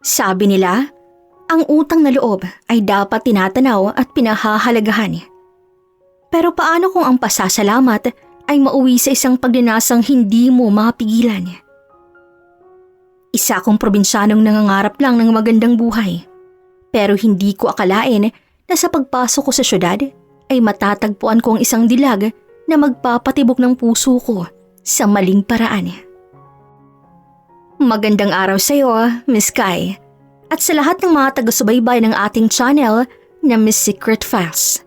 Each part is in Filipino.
Sabi nila, ang utang na loob ay dapat tinatanaw at pinahahalagahan. Pero paano kung ang pasasalamat ay mauwi sa isang pagdinasang hindi mo mapigilan? Isa akong probinsyanong nangangarap lang ng magandang buhay. Pero hindi ko akalain na sa pagpasok ko sa syudad ay matatagpuan ko ang isang dilag na magpapatibok ng puso ko sa maling paraan. Magandang araw sa iyo, Miss Kai, at sa lahat ng mga taga-subaybay ng ating channel na Miss Secret Files.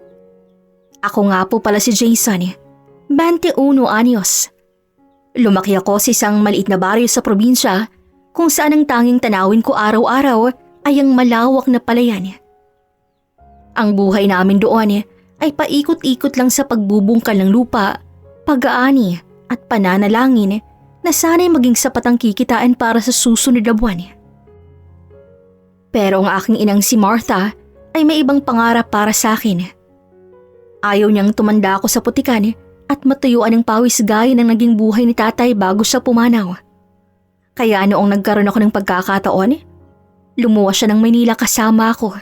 Ako nga po pala si Jason, 21 anyos. Lumaki ako sa isang maliit na baryo sa probinsya kung saan ang tanging tanawin ko araw-araw ay ang malawak na palayan. Ang buhay namin doon ay paikot-ikot lang sa pagbubungkal ng lupa, pag-aani at pananalangin na sana'y maging sapat ang kikitain para sa susunod na buwan. Pero ang aking inang si Martha ay may ibang pangarap para sa akin. Ayaw niyang tumanda ako sa putikan at matuyuan ng pawis gaya ng naging buhay ni tatay bago siya pumanaw. Kaya noong nagkaroon ako ng pagkakataon, lumuwas siya ng Maynila kasama ako.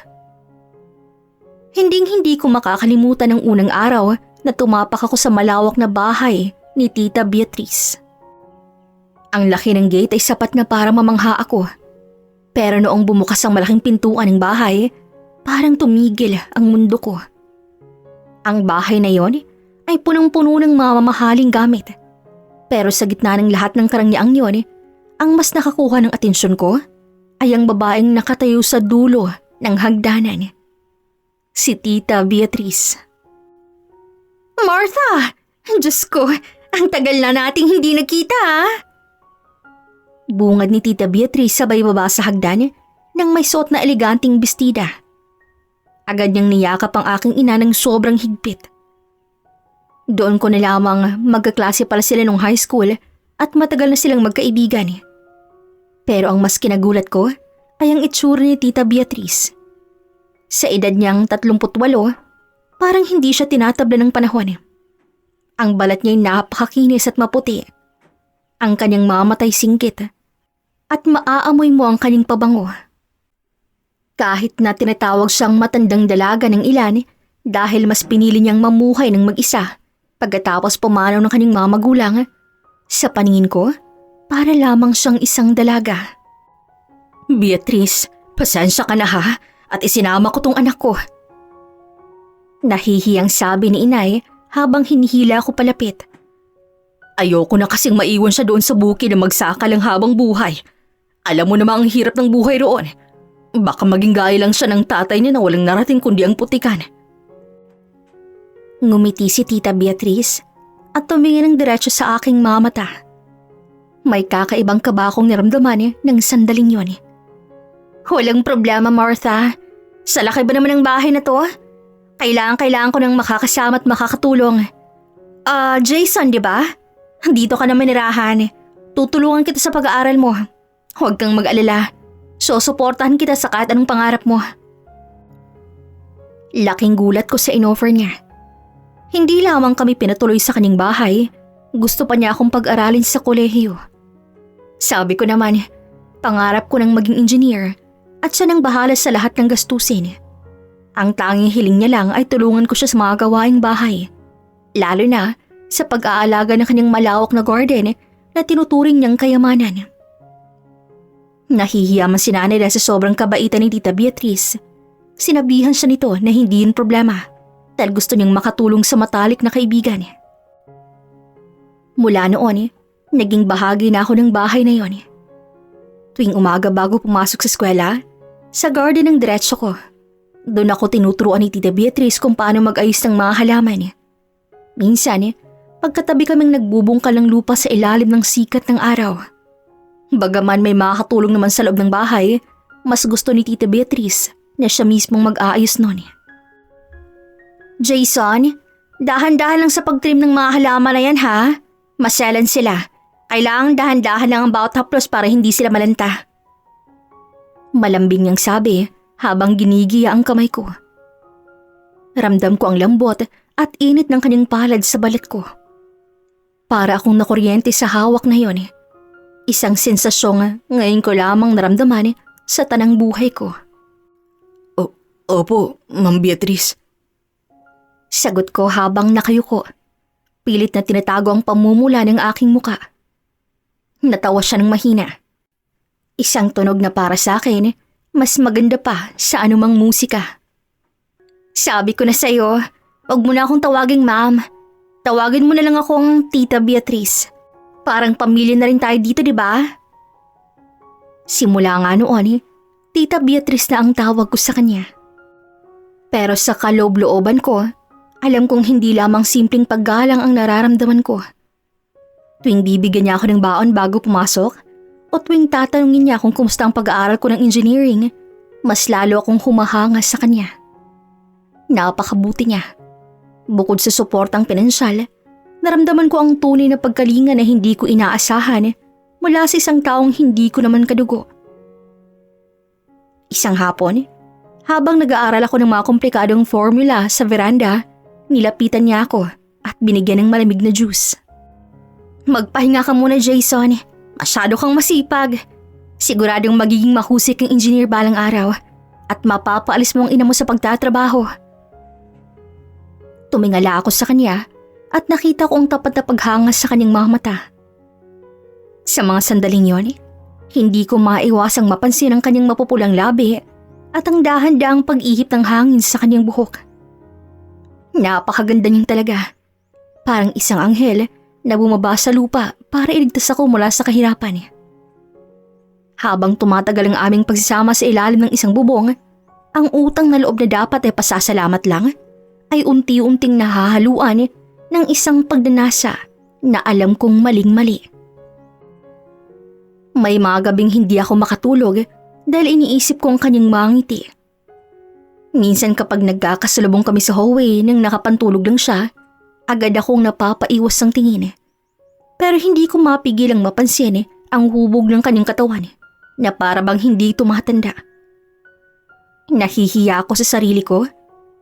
Hinding-hindi ko makakalimutan ang unang araw na tumapak ako sa malawak na bahay ni Tita Beatrice. Ang laki ng gate ay sapat na para mamangha ako. Pero noong bumukas ang malaking pintuan ng bahay, parang tumigil ang mundo ko. Ang bahay na yon ay punong-puno ng mamahaling gamit. Pero sa gitna ng lahat ng karangyaan yon, ang mas nakakuha ng atensyon ko ay ang babaeng nakatayo sa dulo ng hagdanan. Si Tita Beatrice. Martha! Diyos ko, ang tagal na nating hindi nagkita Bungad ni Tita Beatrice sabay baba sa hagdan nang may suot na eleganting bestida. Agad niyang niyakap ang aking ina ng sobrang higpit. Doon ko na lamang magkaklase pala sila nung high school at matagal na silang magkaibigan. Pero ang mas kinagulat ko ay ang itsura ni Tita Beatrice. Sa edad niyang 38, parang hindi siya tinatabla ng panahon. Ang balat niya ay napakakinis at maputi. Ang kanyang mamatay singkit at maaamoy mo ang kanyang pabango. Kahit na tinatawag siyang matandang dalaga ng ilan dahil mas pinili niyang mamuhay ng mag-isa pagkatapos pumanaw ng kanyang mga magulang, sa paningin ko, para lamang siyang isang dalaga. Beatrice, pasensya ka na ha at isinama ko tong anak ko. Nahihiyang sabi ni inay habang hinihila ko palapit. Ayoko na kasing maiwan siya doon sa bukid na magsakal ang habang buhay. Alam mo namang ang hirap ng buhay roon. Baka maging gaya lang siya ng tatay niya na walang narating kundi ang putikan. Ngumiti si Tita Beatrice at tumingin ng diretso sa aking mga mata. May kakaibang kaba akong naramdaman ng sandaling yon. Walang problema, Martha. Sa laki ba naman ng bahay na to? Kailangan ko ng makakasama at makakatulong. Jason, di ba? Dito ka na manirahan. Tutulungan kita sa pag-aaral mo. Huwag kang mag-alala. Susuportahan kita sa kahit anong pangarap mo. Laking gulat ko sa inoffer niya. Hindi lamang kami pinatuloy sa kanyang bahay, gusto pa niya akong pag-aralin sa kolehiyo. Sabi ko naman, pangarap ko ng maging engineer at siya nang bahala sa lahat ng gastusin. Ang tanging hiling niya lang ay tulungan ko siya sa mga gawaing bahay. Lalo na sa pag-aalaga ng kanyang malawak na garden na tinuturing niyang kayamanan. Nahihiya man si nanay dahil sa sobrang kabaitan ni Tita Beatrice. Sinabihan siya nito na hindi yun problema dahil gusto niyang makatulong sa matalik na kaibigan. Mula noon, naging bahagi na ako ng bahay na yon. Tuwing umaga bago pumasok sa eskwela, sa garden ang diretso ko. Doon ako tinuturuan ni Tita Beatrice kung paano mag-ayos ng mga halaman. Minsan, pagkatabi kaming nagbubungkal ng lupa sa ilalim ng sikat ng araw. Bagaman may makakatulong naman sa loob ng bahay, mas gusto ni Tita Beatrice na siya mismong mag-aayos nun. Jason, dahan-dahan lang sa pagtrim ng mga halaman na yan ha. Maselan sila. Kailangang dahan-dahan lang ang bawat haplos para hindi sila malanta. Malambing niyang sabi habang ginigiya ang kamay ko. Ramdam ko ang lambot at init ng kanyang palad sa balat ko. Para akong nakuryente sa hawak na yon. Isang sensasyong ngayon ko lamang naramdaman sa tanang buhay ko. Opo, Ma'am Beatrice. Sagot ko habang nakayuko. Pilit na tinatago ang pamumula ng aking muka. Natawa siya ng mahina. Isang tunog na para sa akin, mas maganda pa sa anumang musika. Sabi ko na sa'yo, wag mo na akong tawaging ma'am. Tawagin mo na lang akong Tita Beatrice. Parang pamilya na rin tayo dito, di ba? Simula nga noon, Tita Beatrice na ang tawag ko sa kanya. Pero sa kaloob-looban ko, alam kong hindi lamang simpleng paggalang ang nararamdaman ko. Tuwing bibigyan niya ako ng baon bago pumasok, o tuwing tatanungin niya kung kumusta ang pag-aaral ko ng engineering, mas lalo akong humahanga sa kanya. Napakabuti niya. Bukod sa suportang pinansyal, naramdaman ko ang tunay na pagkalinga na hindi ko inaasahan mula sa isang taong hindi ko naman kadugo. Isang hapon, habang nag-aaral ako ng mga komplikadong formula sa veranda, nilapitan niya ako at binigyan ng malamig na juice. Magpahinga ka muna, Jason. Masyado kang masipag. Siguradong magiging mahusik kang engineer balang araw at mapapaalis mo ang ina mo sa pagtatrabaho. Tumingala ako sa kanya at nakita ko ang tapat na paghanga sa kanyang mga mata. Sa mga sandaling yon, hindi ko maiwasang mapansin ang kanyang mapupulang labi at ang dahan-dahang pag-ihip ng hangin sa kanyang buhok. Napakaganda niyang talaga. Parang isang anghel na bumaba sa lupa para iligtas ako mula sa kahirapan. Habang tumatagal ang aming pagsasama sa ilalim ng isang bubong, ang utang na loob na dapat ay pasasalamat lang ay unti-unting nahahaluan ng isang pagnanasa na alam kong maling-mali. May mga gabing hindi ako makatulog dahil iniisip ko ang kanyang mga ngiti. Minsan kapag nagkakasalubong kami sa hallway nang nakapantulog lang siya, agad akong napapaiwas ang tingin. Pero hindi ko mapigil ang mapansin ang hubog ng kanyang katawan na para bang hindi tumatanda. Nahihiya ako sa sarili ko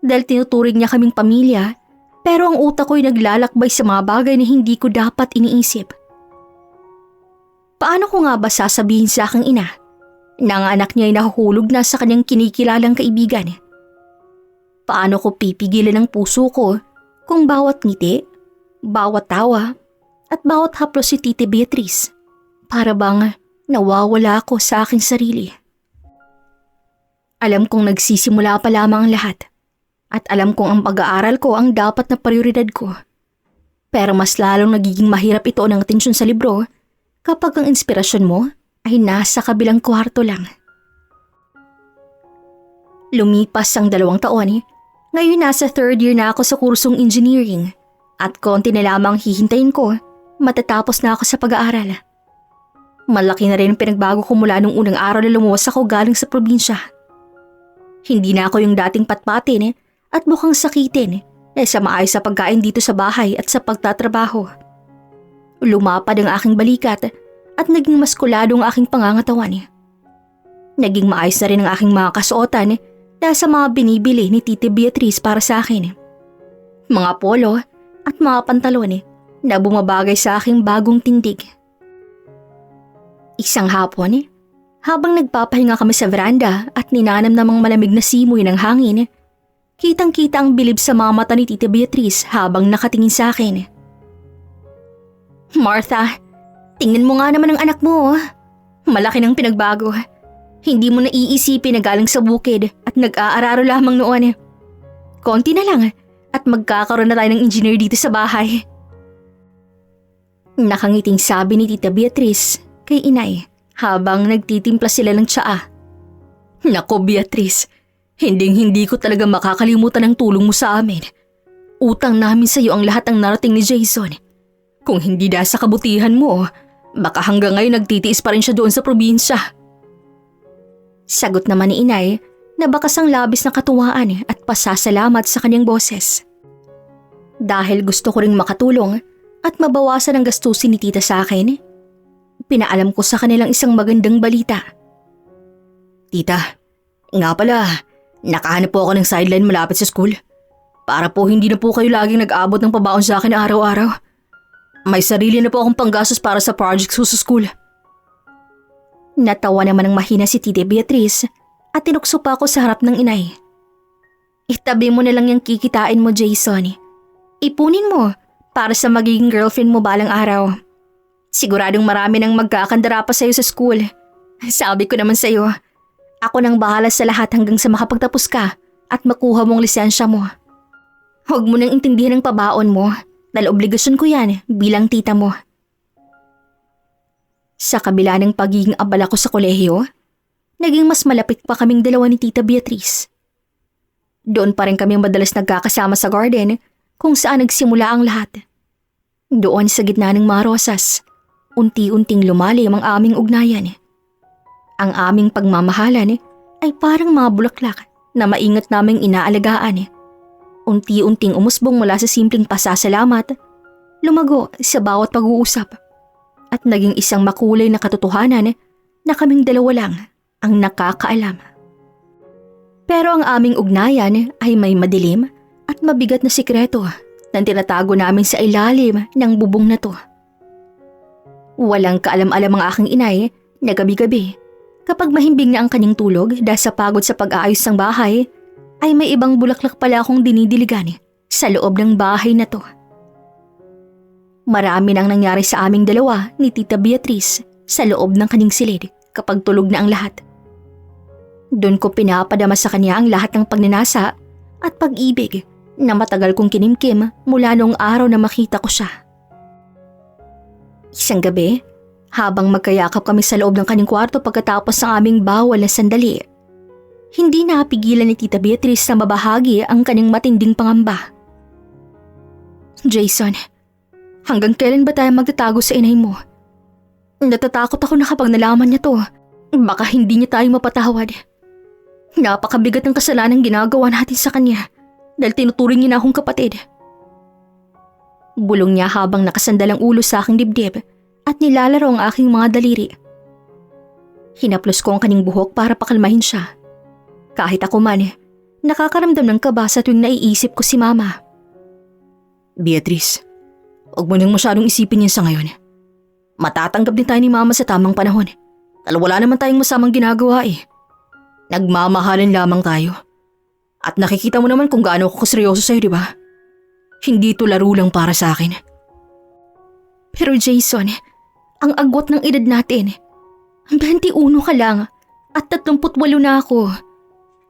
dahil tinuturing niya kaming pamilya, pero ang utak ko'y naglalakbay sa mga bagay na hindi ko dapat iniisip. Paano ko nga ba sasabihin sa aking ina na ang anak niya ay nahuhulog na sa kanyang kinikilalang kaibigan? Paano ko pipigilan ang puso ko kung bawat ngiti, bawat tawa, at bawat haplos si Tita Beatrice para bang nawawala ako sa aking sarili? Alam kong nagsisimula pa lamang ang lahat at alam kong ang pag-aaral ko ang dapat na prioridad ko. Pero mas lalong nagiging mahirap ito ng atensyon sa libro kapag ang inspirasyon mo ay nasa kabilang kwarto lang. Lumipas ang 2 taon, ngayon nasa 3rd year na ako sa kursong engineering at konti na lamang hihintayin ko matatapos na ako sa pag-aaral. Malaki na rin ang pinagbago ko mula nung unang araw na lumuwas ako galing sa probinsya. Hindi na ako yung dating patpatin at mukhang sakitin dahil sa maayos sa pagkain dito sa bahay at sa pagtatrabaho. Lumapad ang aking balikat at naging maskulado ang aking pangangatawan. Naging maayos na rin ang aking mga kasuotan dahil sa mga binibili ni Tita Beatrice para sa akin. Mga polo at mga pantalon na bumabagay sa aking bagong tindig. Isang hapon, habang nagpapahinga kami sa veranda at ninanam namang malamig na simoy ng hangin, kitang-kita ang bilib sa mga mata ni Tita Beatrice habang nakatingin sa akin. Martha, tingnan mo nga naman ang anak mo. Malaki ng pinagbago. Hindi mo naiisipin na galing sa bukid at nag-aararo lamang noon. Konti na lang at magkakaroon na tayo ng engineer dito sa bahay. Nakangiting sabi ni Tita Beatrice kay inay habang nagtitimpla sila ng tsaa. Nako Beatrice, hindi ko talaga makakalimutan ang tulong mo sa amin. Utang namin sa iyo ang lahat ng narating ni Jason. Kung hindi dahil sa kabutihan mo, baka hanggang ngayon nagtitiis pa rin siya doon sa probinsya. Sagot naman ni inay na bakas ang labis na katuwaan at pasasalamat sa kanyang boses. Dahil gusto ko ring makatulong at mabawasan ang gastusin ni tita sa akin, pinaalam ko sa kanilang isang magandang balita. Tita, nga pala, nakahanap po ako ng sideline malapit sa school. Para po hindi na po kayo laging nag-abot ng pabaon sa akin araw-araw. May sarili na po akong panggastos para sa projects ko sa school. Natawa naman ng mahina si Tita Beatrice at tinukso pa ako sa harap ng inay. Itabi mo na lang yung kikitain mo, Jason. Ipunin mo para sa magiging girlfriend mo balang araw. Siguradong marami nang magkakandara pa sa'yo sa school. Sabi ko naman sa'yo, ako nang bahala sa lahat hanggang sa makapagtapos ka at makuha mong lisensya mo. Huwag mo nang intindihan ang pabaon mo dahil obligasyon ko yan bilang tita mo. Sa kabila ng pagiging abala ko sa kolehiyo, naging mas malapit pa kaming dalawa ni Tita Beatrice. Doon pa rin kami madalas nagkakasama sa garden kung saan nagsimula ang lahat. Doon sa gitna ng mga rosas, unti-unting lumalim ang aming ugnayan. Ang aming pagmamahalan ay parang mga bulaklak na maingat naming inaalagaan. Unti-unting umusbong mula sa simpleng pasasalamat, lumago sa bawat pag-uusap. At naging isang makulay na katotohanan na kaming dalawa lang ang nakakaalam. Pero ang aming ugnayan ay may madilim at mabigat na sikreto na tinatago namin sa ilalim ng bubong na to. Walang kaalam-alam ang aking inay na gabi-gabi kapag mahimbing na ang kanyang tulog dahil sa pagod sa pag-aayos ng bahay, ay may ibang bulaklak pala akong dinidiligan sa loob ng bahay na to. Marami nang nangyari sa aming dalawa ni Tita Beatrice sa loob ng kanyang silid kapag tulog na ang lahat. Doon ko pinapadama sa kanya ang lahat ng pagnanasa at pag-ibig na matagal kong kinimkim mula noong araw na makita ko siya. Isang gabi, habang magkayakap kami sa loob ng kanyang kwarto pagkatapos ng aming bawal na sandali, hindi napigilan ni Tita Beatrice na mabahagi ang kanyang matinding pangamba. Jason, hanggang kailan ba tayo magtatago sa inay mo? Natatakot ako na kapag nalaman niya to, baka hindi niya tayo mapatawad. Napakabigat ng kasalanang ginagawa natin sa kanya dahil tinuturing niya na akong kapatid. Bulong niya habang nakasandal ang ulo sa aking dibdib at nilalaro ang aking mga daliri. Hinaplos ko ang kanyang buhok para pakalmahin siya. Kahit ako man, nakakaramdam ng kaba sa tuwing naiisip ko si Mama. Beatrice, huwag mo nang masyadong isipin yan sa ngayon. Matatanggap din tayo ni Mama sa tamang panahon. Dahil wala naman tayong masamang ginagawa eh. Nagmamahalan lamang tayo. At nakikita mo naman kung gaano ako kaseryoso sa'yo, di ba? Hindi ito laro lang para sa akin. Pero Jason, ang agwat ng edad natin, 21 ka lang at 38 na ako.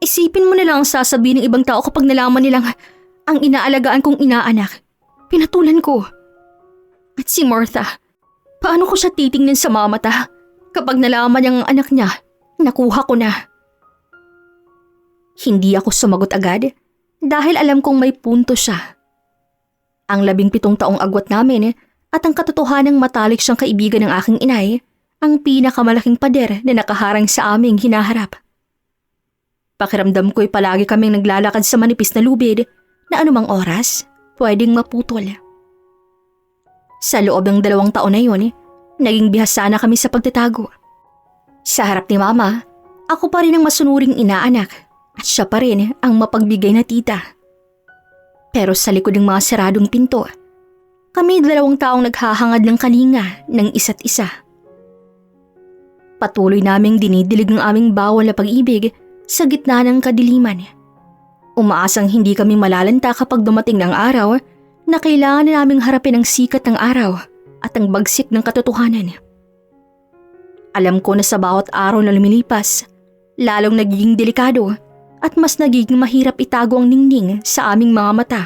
Isipin mo na lang ang sasabihin ng ibang tao kapag nalaman nilang ang inaalagaan kong inaanak, pinatulan ko. At si Martha, paano ko siya titingnan sa mga mata kapag nalaman niyang ang anak niya, nakuha ko na. Hindi ako sumagot agad dahil alam kong may punto siya. Ang 17 taong agwat namin at ang katotohanang matalik siyang kaibigan ng aking inay ang pinakamalaking pader na nakaharang sa aming hinaharap. Pakiramdam ko'y palagi kaming naglalakad sa manipis na lubid na anumang oras pwedeng maputol. Sa loob ng 2 taon na yun, naging bihasa na kami sa pagtatago. Sa harap ni Mama, ako pa rin ang masunuring inaanak at siya pa rin ang mapagbigay na tita. Pero sa likod ng mga saradong pinto, kami 2 taong naghahangad ng kalinga ng isa't isa. Patuloy naming dinidilig ng aming bawal na pag-ibig sa gitna ng kadiliman. Umaasang hindi kami malalanta kapag dumating ng araw na kailangan na naming harapin ang sikat ng araw at ang bagsik ng katotohanan. Alam ko na sa bawat araw na lumilipas, lalong nagiging delikado at mas nagiging mahirap itago ang ningning sa aming mga mata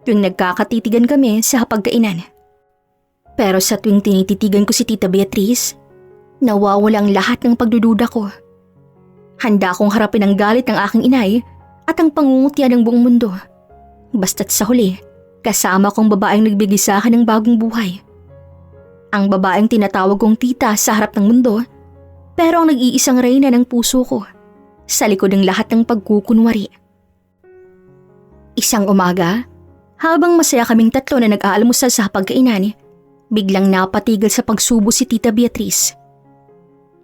tuwing nagkakatitigan kami sa hapagkainan. Pero sa tuwing tinititigan ko si Tita Beatrice, nawawala ang lahat ng pagdududa ko. Handa akong harapin ang galit ng aking inay at ang pangungutya ng buong mundo. Basta't sa huli, kasama kong babaeng nagbigay sa akin ng bagong buhay. Ang babaeng tinatawag kong tita sa harap ng mundo, pero ang nag-iisang reyna ng puso ko sa likod ng lahat ng pagkukunwari. Isang umaga, habang masaya kaming 3 na nag-aalmusal sa hapagkainan, biglang napatigil sa pagsubo si Tita Beatrice.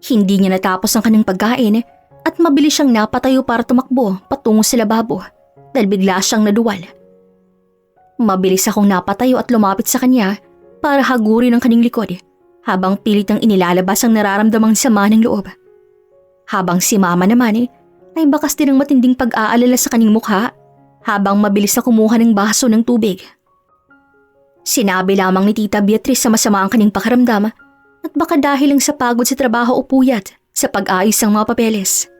Hindi niya natapos ang kanyang pagkain at mabilis siyang napatayo para tumakbo patungo sa lababo dahil bigla siyang naduwal. Mabilis akong napatayo at lumapit sa kanya para hagurin ang kanyang likod habang pilit ang inilalabas ang nararamdamang sama ng loob. Habang si Mama naman ay bakas din ang matinding pag-aalala sa kanyang mukha habang mabilis na kumuha ng baso ng tubig. Sinabi lamang ni Tita Beatrice sa masama ang kanyang pakiramdam at baka dahil lang sa pagod sa trabaho o puyat sa pag-ayos ng mga papeles.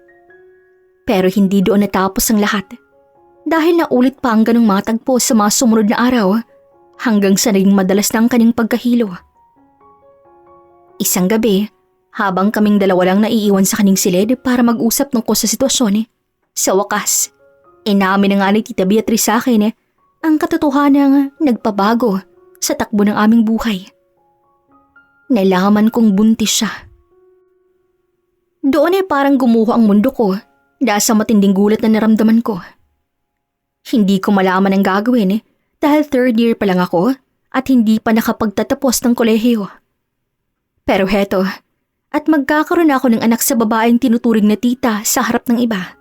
Pero hindi doon natapos ang lahat dahil naulit pa ang ganong mga tagpo sa mga sumunod na araw hanggang sa naging madalas na ang kanyang pagkahilo. Isang gabi, habang kaming dalawa lang naiiwan sa kanyang silid para mag-usap tungkol sa sitwasyon, sa wakas, inamin na nga ni Tita Beatrice sa akin ang katotohanang nagpabago sa takbo ng aming buhay. Nalaman kong buntis siya. Doon parang gumuho ang mundo ko dahil sa matinding gulat na naramdaman ko. Hindi ko malaman ang gagawin dahil third year pa lang ako at hindi pa nakapagtatapos ng kolehiyo. Pero heto, at magkakaroon ako ng anak sa babaeng tinuturing na tita sa harap ng iba.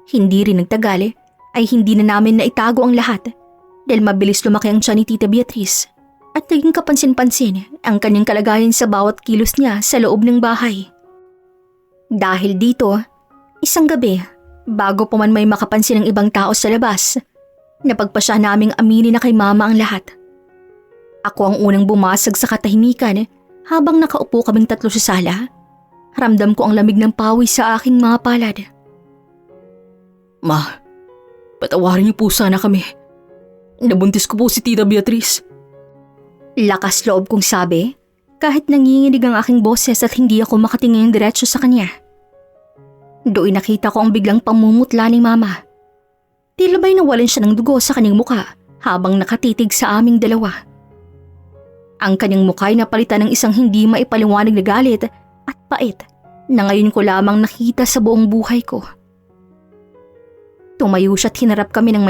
Hindi rin nagtagal ay hindi na namin naitago ang lahat dahil mabilis lumaki ang tiyan ni Tita Beatrice at naging kapansin-pansin ang kanyang kalagayan sa bawat kilos niya sa loob ng bahay. Dahil dito, isang gabi, bago pa man may makapansin ng ibang tao sa labas, napagpasya naming aminin na kay Mama ang lahat. Ako ang unang bumasag sa katahimikan habang nakaupo kaming tatlo sa sala. Ramdam ko ang lamig ng pawis sa aking mga palad. Ma, patawarin niyo po sana kami. Nabuntis ko po si Tita Beatrice. Lakas loob kong sabi, kahit nanginginig ang aking boses at hindi ako makatingin diretso sa kanya. Doon nakita ko ang biglang pamumutla ni Mama. Tila ba'y nawalan siya ng dugo sa kanyang mukha habang nakatitig sa aming dalawa. Ang kanyang mukha ay napalitan ng isang hindi maipaliwanag na galit at pait na ngayon ko lamang nakita sa buong buhay ko. Tumayo siya at hinarap kami ng may